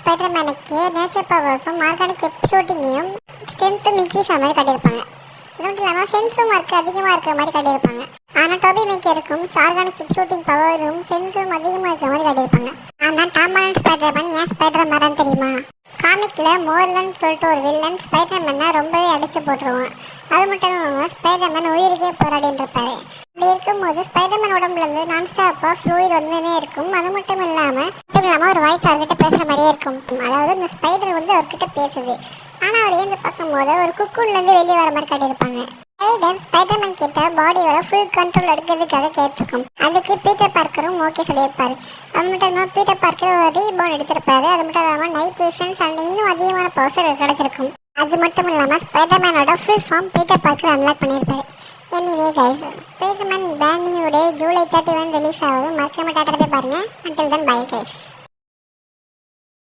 ஸ்பைடர்மேனுக்கு nature பவர்ஸும் organic ஷூட்டிங்கையும் ஸ்ட்ரென்த்தும் increase ஆன மாதிரி காட்டியிருப்பாங்க. இது மட்டும் இல்லாமல் சென்ஸும் மார்க் அதிகமாக இருக்கிற மாதிரி காட்டியிருப்பாங்க. ஆனால் டோபி மேக்கருக்கும் ஆர்கானிக் ஷூட்டிங் பவரும் சென்ஸும் அதிகமாக இருக்கிற மாதிரி காட்டியிருப்பாங்க. ஆனால் டாம் ஹாலண்ட் ஸ்பைடர்மேன் ஏன் ஸ்பைடர்மேன் தெரியுமா? காமிக்ல மோர்லன் சொல்லிட்டு ஒரு வில்லன் ஸ்பைடர்மேனை ரொம்பவே அடிச்சு போட்டுருவான். அது மட்டும் இல்லாமல் ஸ்பைடர்மேன் உயிருக்கே போராடிட்டு இருப்பாரு. அப்படி இருக்கும்போது ஸ்பைடர்மேன் உடம்புல இருந்து நான்ஸ்டாப்பா ஃப்ளூயிட் வந்துனே இருக்கும். அது மட்டும் இல்லாமல் ஒரு வாய்ஸ் அவர்கிட்ட பேசுற மாதிரியே இருக்கும். அதாவது இந்த ஸ்பைடர் வந்து அவர்கிட்ட பேசுது. ஆனால் அவர் ஏந்து பார்க்கும்போது ஒரு குக்கூன்லேருந்து வெளியே வர மாதிரி காட்டியிருப்பாங்க. ஸ்பைடர்மேன் கிட்ட பாடியோட ஃபுல் கண்ட்ரோல் எடுக்கிறதுக்காக கேட்டிருக்கும். அதுக்கு பீட்டர் பார்க்கரும் ஓகே சொல்லியிருப்பாரு. அது மட்டும் இல்லாமல் பீட்டர் பார்க்கர் ஒரு ரீபோன் எடுத்திருப்பாரு. அது மட்டும் இல்லாமல் நைட் விஷன்ஸ் அண்ட் இன்னும் அதிகமான பவர்ஸ் கிடைச்சிருக்கும். அது மட்டும் இல்லாமல் ஸ்பைடர்மேனோட full form Peter Parker unlock பண்ணியிருப்பாரு. Anyway guys, Spiderman brand new day July 31 release ஆகுது. மறக்காம தேட்டர் போய் பாருங்க. Until then bye guys.